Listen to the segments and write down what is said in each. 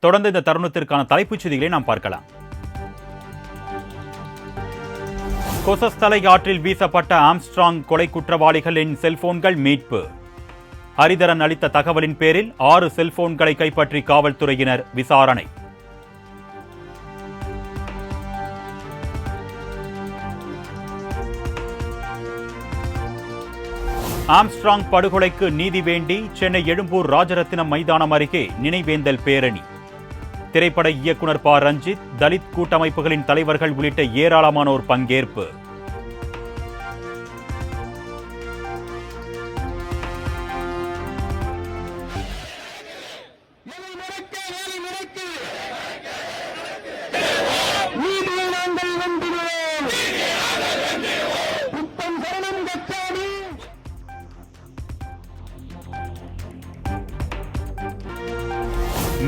தொடர்ந்து இந்த தருணத்திற்கான தலைப்புச் செய்திகளை நாம் பார்க்கலாம். கொசஸ்தலை ஆற்றில் வீசப்பட்ட ஆம்ஸ்ட்ராங் கொலை குற்றவாளிகளின் செல்போன்கள் மீட்பு. ஹரிதரன் அளித்த தகவலின் பேரில் 6 செல்போன்களை கைப்பற்றி காவல்துறையினர் விசாரணை. ஆம்ஸ்ட்ராங் படுகொலைக்கு நீதி வேண்டி சென்னை எழும்பூர் ராஜரத்தினம் மைதானம் அருகே நினைவேந்தல் பேரணி. திரைப்பட இயக்குனர் ப. ரஞ்சித், தலித் கூட்டமைப்புகளின் தலைவர்கள் உள்ளிட்ட ஏராளமானோர் பங்கேற்பு.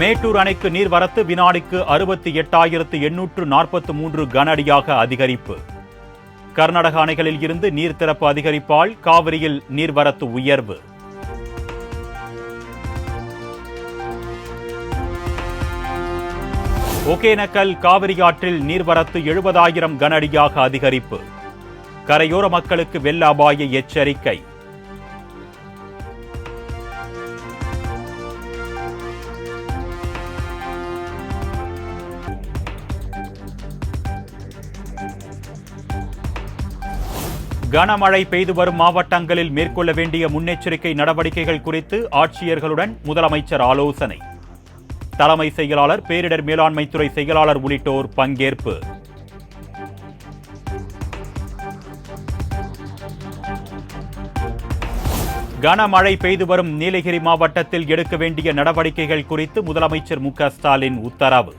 மேட்டூர் அணைக்கு நீர்வரத்து வினாடிக்கு 68,843 கன அடியாக அதிகரிப்பு. கர்நாடக அணைகளில் இருந்து நீர் திறப்பு அதிகரிப்பால் காவிரியில் நீர்வரத்து உயர்வு. ஒகேனக்கல் காவிரி ஆற்றில் நீர்வரத்து 70,000 கன அடியாக அதிகரிப்பு. கரையோர மக்களுக்கு வெள்ள அபாய எச்சரிக்கை. கனமழை பெய்து வரும் மாவட்டங்களில் மேற்கொள்ள வேண்டிய முன்னெச்சரிக்கை நடவடிக்கைகள் குறித்து ஆட்சியர்களுடன் முதலமைச்சர் ஆலோசனை. தலைமை செயலாளர், பேரிடர் மேலாண்மை துறை செயலாளர் உள்ளிட்டோர் பங்கேற்பு. கனமழை பெய்து வரும் நீலகிரி மாவட்டத்தில் எடுக்க வேண்டிய நடவடிக்கைகள் குறித்து முதலமைச்சர் மு.க. ஸ்டாலின் உத்தரவு.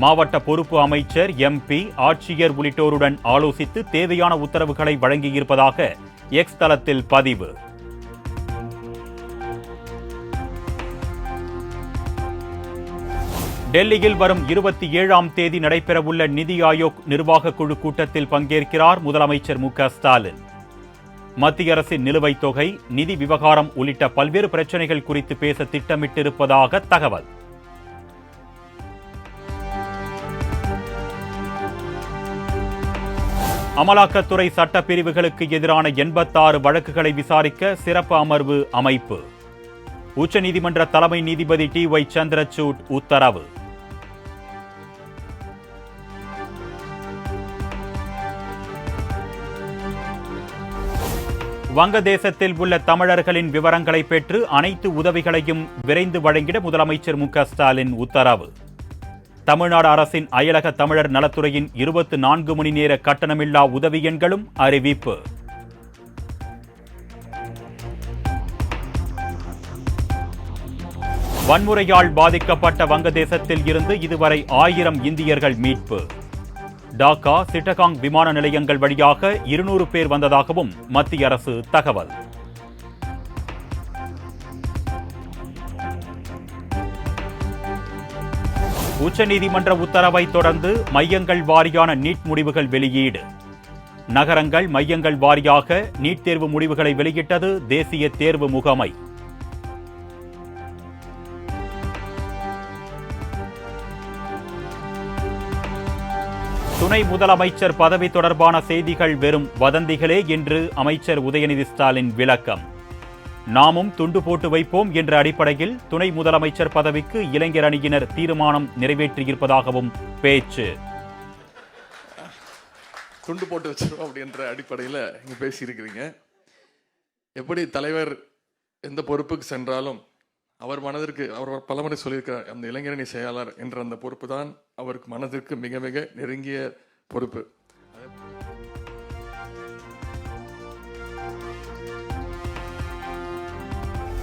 மாவட்ட பொறுப்பு அமைச்சர், MP, ஆட்சியர் உள்ளிட்டோருடன் ஆலோசித்து தேவையான உத்தரவுகளை வழங்கியிருப்பதாக எக்ஸ் தளத்தில் பதிவு. டெல்லியில் வரும் 27ஆம் தேதி நடைபெறவுள்ள நிதி ஆயோக் நிர்வாக குழு கூட்டத்தில் பங்கேற்கிறார் முதலமைச்சர் மு.க. ஸ்டாலின். மத்திய அரசின் நிலுவைத் தொகை, நிதி விவகாரம் உள்ளிட்ட பல்வேறு பிரச்சினைகள் குறித்து பேச திட்டமிட்டிருப்பதாக தகவல். அமலாக்கத்துறை சட்டப்பிரிவுகளுக்கு எதிரான 86 வழக்குகளை விசாரிக்க சிறப்பு அமர்வு அமைப்பு. உச்சநீதிமன்ற தலைமை நீதிபதி TY சந்திரசூட் உத்தரவு. வங்கதேசத்தில் உள்ள தமிழர்களின் விவரங்களை பெற்று அனைத்து உதவிகளையும் விரைந்து வழங்கிட முதலமைச்சர் மு.க. ஸ்டாலின் உத்தரவு. தமிழ்நாடு அரசின் அயலக தமிழர் நலத்துறையின் 24 மணி நேர கட்டணமில்லா உதவி எண்களும் அறிவிப்பு. வன்முறையால் பாதிக்கப்பட்ட வங்கதேசத்தில் இருந்து இதுவரை 1000 இந்தியர்கள் மீட்பு. டாக்கா, சிட்டகாங் விமான நிலையங்கள் வழியாக 200 பேர் வந்ததாகவும் மத்திய அரசு தகவல். உச்சநீதிமன்ற உத்தரவை தொடர்ந்து மையங்கள் வாரியான நீட் முடிவுகள் வெளியீடு. நகரங்கள், மையங்கள் வாரியாக நீட் தேர்வு முடிவுகளை வெளியிட்டது தேசிய தேர்வு முகமை. துணை முதலமைச்சர் பதவி தொடர்பான செய்திகள் வெறும் வதந்திகளே என்று அமைச்சர் உதயநிதி ஸ்டாலின் விளக்கம். நாமும் துண்டு போட்டு வைப்போம் என்ற அடிப்படையில் துணை முதலமைச்சர் பதவிக்கு இளைஞர் அணியினர் தீர்மானம் நிறைவேற்றியிருப்பதாகவும் பேச்சு. துண்டு போட்டு வச்சிருவோம் அப்படின்ற அடிப்படையில் இங்கே பேசியிருக்கிறீங்க. எப்படி தலைவர் எந்த பொறுப்புக்கு சென்றாலும் அவர் மனதிற்கு, அவர் பலமுறை சொல்லியிருக்கிறார், அந்த இளைஞரணி செயலாளர் என்ற அந்த பொறுப்பு தான் அவருக்கு மனதிற்கு மிக மிக நெருங்கிய பொறுப்பு.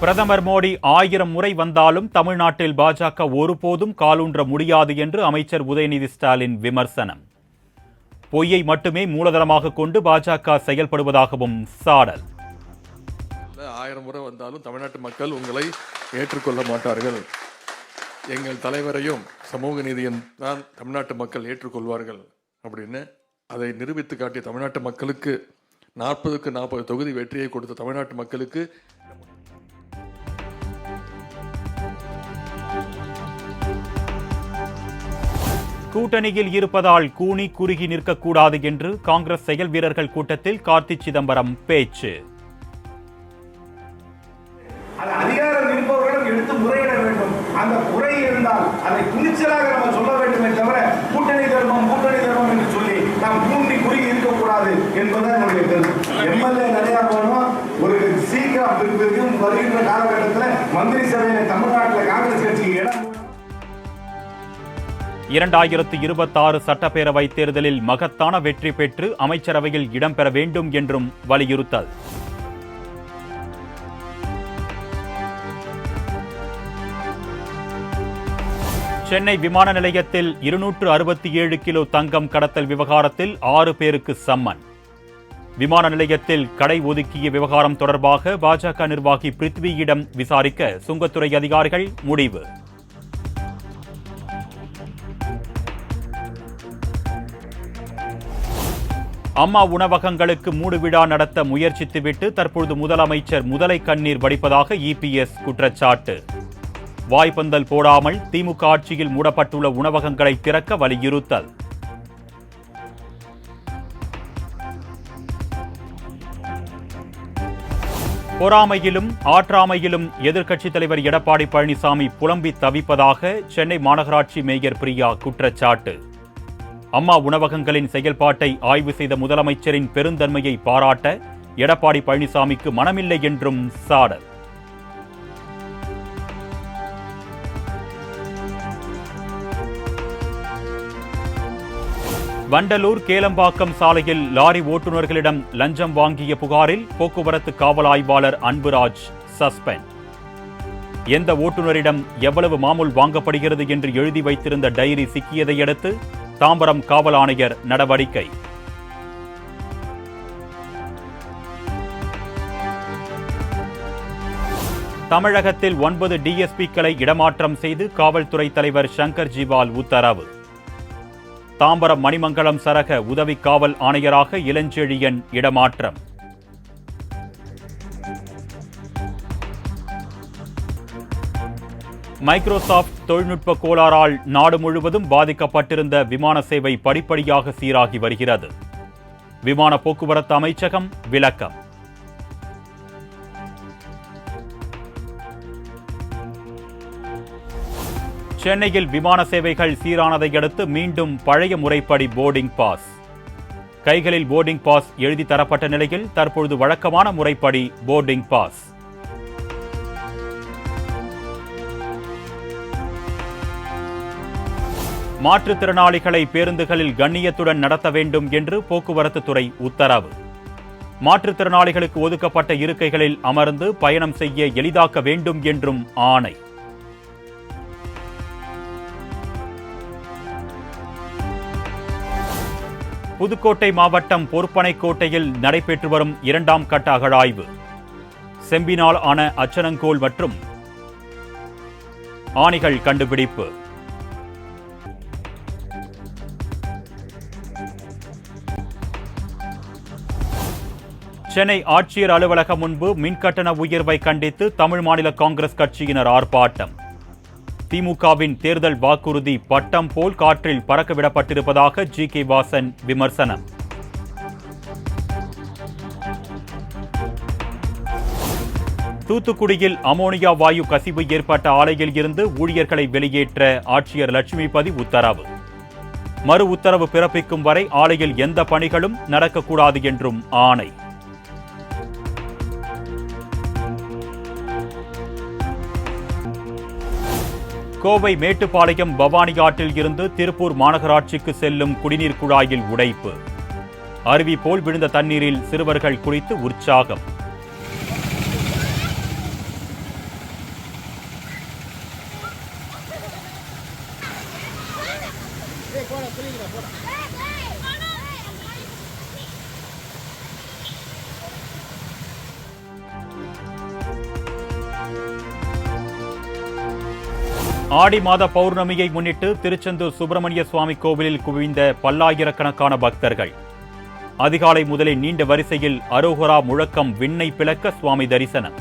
பிரதமர் மோடி 1000 முறை வந்தாலும் தமிழ்நாட்டில் பாஜக ஒருபோதும் காலூன்ற முடியாது என்று அமைச்சர் உதயநிதி ஸ்டாலின் விமர்சனம். பொய்யை மட்டுமே மூலதனமாக கொண்டு பாஜக செயல்படுவதாகவும் சாடல். 1000 முறை வந்தாலும் தமிழ்நாட்டு மக்கள் உங்களை ஏற்றுக்கொள்ள மாட்டார்கள். எங்கள் தலைவரையும் சமூக நீதியின் தான் தமிழ்நாட்டு மக்கள் ஏற்றுக்கொள்வார்கள் அப்படின்னு அதை நிரூபித்து காட்டிய தமிழ்நாட்டு மக்களுக்கு 40க்கு 40 தொகுதி வெற்றியை கொடுத்த தமிழ்நாட்டு மக்களுக்கு கூட்டணியில் இருப்பதால் கூனி குறுகி நிற்கக்கூடாது என்று காங்கிரஸ் செயல் வீரர்கள் கூட்டத்தில் கார்த்தி சிதம்பரம் பேச்சு. அதிகாரம் இருப்பவர்களும் எடுத்து முறையிட வேண்டும். அந்த குறை இருந்தால் அதை துணிச்சலாக நம்ம சொல்ல வேண்டுமே தவிர கூட்டணி தர்மம் என்று சொல்லி நாம் கூண்டி குறுகி இருக்கக்கூடாது என்பதுதான் என்னுடைய கருத்து. எம்எல்ஏ நிறைய வேணும். ஒரு சீக்கிரம் வருகின்ற காலகட்டத்தில் மந்திரி சபையில தமிழ்நாட்டில் காங்கிரஸ் கட்சிக்கு இடம். 2026 சட்டப்பேரவை தேர்தலில் மகத்தான வெற்றி பெற்று அமைச்சரவையில் இடம்பெற வேண்டும் என்றும் வலியுறுத்தல். சென்னை விமான நிலையத்தில் 267 கிலோ தங்கம் கடத்தல் விவகாரத்தில் 6 பேருக்கு சம்மன். விமான நிலையத்தில் கடை ஒதுக்கிய விவகாரம் தொடர்பாக பாஜக நிர்வாகி பிருத்வியிடம் விசாரிக்க சுங்கத்துறை அதிகாரிகள் முடிவு. அம்மா உணவகங்களுக்கு மூடுவிழா நடத்த முயற்சித்துவிட்டு தற்பொழுது முதலமைச்சர் முதலை கண்ணீர் வடிப்பதாக இபிஎஸ் குற்றச்சாட்டு. வாய்ப்பந்தல் போடாமல் திமுக ஆட்சியில் மூடப்பட்டுள்ள உணவகங்களை திறக்க வலியுறுத்தல். பொறாமையிலும் ஆற்றாமையிலும் எதிர்க்கட்சித் தலைவர் எடப்பாடி பழனிசாமி புலம்பி தவிப்பதாக சென்னை மாநகராட்சி மேயர் பிரியா குற்றச்சாட்டு. அம்மா உணவகங்களின் செயல்பாட்டை ஆய்வு செய்த முதலமைச்சரின் பெருந்தன்மையை பாராட்ட எடப்பாடி பழனிசாமிக்கு மனமில்லை என்றும் சாடல். வண்டலூர் கேளம்பாக்கம் சாலையில் லாரி ஓட்டுநர்களிடம் லஞ்சம் வாங்கிய புகாரில் போக்குவரத்து காவல் ஆய்வாளர் அன்புராஜ் சஸ்பெண்ட். எந்த ஓட்டுநரிடம் எவ்வளவு மாமூல் வாங்கப்படுகிறது என்று எழுதி வைத்திருந்த டைரி சிக்கியதை அடுத்து தாம்பரம் காவல் ஆணையர் நடவடிக்கை. தமிழகத்தில் 9 டிஎஸ்பிக்களை இடமாற்றம் செய்து காவல்துறை தலைவர் சங்கர் ஜிவால் உத்தரவு. தாம்பரம் மணிமங்கலம் சரக உதவி காவல் ஆணையராக இளஞ்செழியன் இடமாற்றம். மைக்ரோசாப்ட் தொழில்நுட்ப கோளாறால் நாடு முழுவதும் பாதிக்கப்பட்டிருந்த விமான சேவை படிப்படியாக சீராகி வருகிறது. விமான போக்குவரத்து அமைச்சகம் விளக்கம். சென்னையில் விமான சேவைகள் சீரானதை அடுத்து மீண்டும் பழைய முறைப்படி போர்டிங் பாஸ். கைகளில் போர்டிங் பாஸ் எழுதி தரப்பட்ட நிலையில் தற்பொழுது வழக்கமான முறைப்படி போர்டிங் பாஸ். மாற்றுத்திறனாளிகளை பேருந்துகளில் கண்ணியத்துடன் நடத்த வேண்டும் என்று போக்குவரத்து துறை உத்தரவு. மாற்றுத்திறனாளிகளுக்கு ஒதுக்கப்பட்ட இருக்கைகளில் அமர்ந்து பயணம் செய்ய எளிதாக்க வேண்டும் என்றும் ஆணை. புதுக்கோட்டை மாவட்டம் பொற்பனைக்கோட்டையில் நடைபெற்று வரும் 2ஆம் கட்ட அகழாய்வு. செம்பினால் ஆன அச்சனங்கோல் மற்றும் ஆணிகள் கண்டுபிடிப்பு. சென்னை ஆட்சியர் அலுவலகம் முன்பு மின்கட்டண உயர்வை கண்டித்து தமிழ் மாநில காங்கிரஸ் கட்சியினர் ஆர்ப்பாட்டம். திமுகவின் தேர்தல் வாக்குறுதி பட்டம் போல் காற்றில் பறக்கவிடப்பட்டிருப்பதாக ஜி.கே. வாசன் விமர்சனம். தூத்துக்குடியில் அமோனியா வாயு கசிவு ஏற்பட்ட ஆலையில் இருந்து ஊழியர்களை வெளியேற்ற ஆட்சியர் லட்சுமிபதி உத்தரவு. மறு உத்தரவு பிறப்பிக்கும் வரை ஆலையில் எந்த பணிகளும் நடக்கக்கூடாது என்றும் ஆணை. கோவை மேட்டுப்பாளையம் பவானி ஆற்றில் இருந்து திருப்பூர் மாநகராட்சிக்கு செல்லும் குடிநீர் குழாயில் உடைப்பு. அருவி போல் விழுந்த தண்ணீரில் சிறுவர்கள் குளித்து உற்சாகம். ஆடி மாத பௌர்ணமியை முன்னிட்டு திருச்செந்தூர் சுப்பிரமணிய சுவாமி கோவிலில் குவிந்த பல்லாயிரக்கணக்கான பக்தர்கள். அதிகாலை முதலே நீண்ட வரிசையில் அரோகரா முழக்கம் விண்ணை பிளக்க சுவாமி தரிசனம்.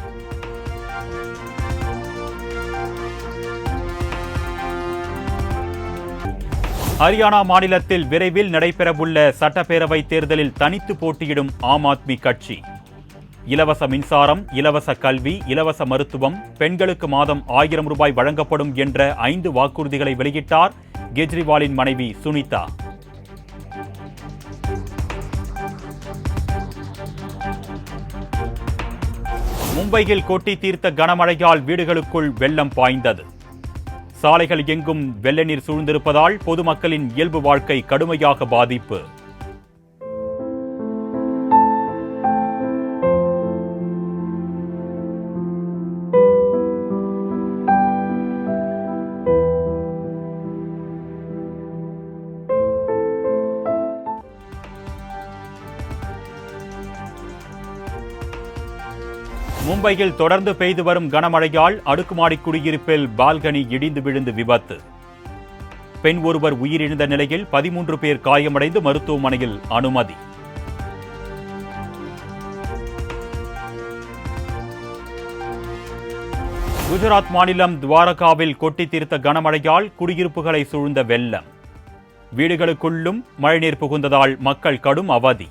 ஹரியானா மாநிலத்தில் விரைவில் நடைபெறவுள்ள சட்டப்பேரவை தேர்தலில் தனித்து போட்டியிடும் ஆம் ஆத்மி கட்சி. இலவச மின்சாரம், இலவச கல்வி, இலவச மருத்துவம், பெண்களுக்கு மாதம் 1000 ரூபாய் வழங்கப்படும் என்ற 5 வாக்குறுதிகளை வெளியிட்டார் கெஜ்ரிவாலின் மனைவி சுனிதா. மும்பையில் கொட்டி தீர்த்த கனமழையால் வீடுகளுக்குள் வெள்ளம் பாய்ந்தது. சாலைகள் எங்கும் வெள்ள நீர் சூழ்ந்திருப்பதால் பொதுமக்களின் இயல்பு வாழ்க்கை கடுமையாக பாதிப்பு. மும்பையில் தொடர்ந்து பெய்து வரும் கனமழையால் அடுக்குமாடி குடியிருப்பில் பால்கனி இடிந்து விழுந்து விபத்து. பெண் ஒருவர் உயிரிழந்த நிலையில் 13 பேர் காயமடைந்து மருத்துவமனையில் அனுமதி. குஜராத் மாநிலம் துவாரகாவில் கொட்டி தீர்த்த கனமழையால் குடியிருப்புகளை சூழ்ந்த வெள்ளம். வீடுகளுக்குள்ளும் மழைநீர் புகுந்ததால் மக்கள் கடும் அவதி.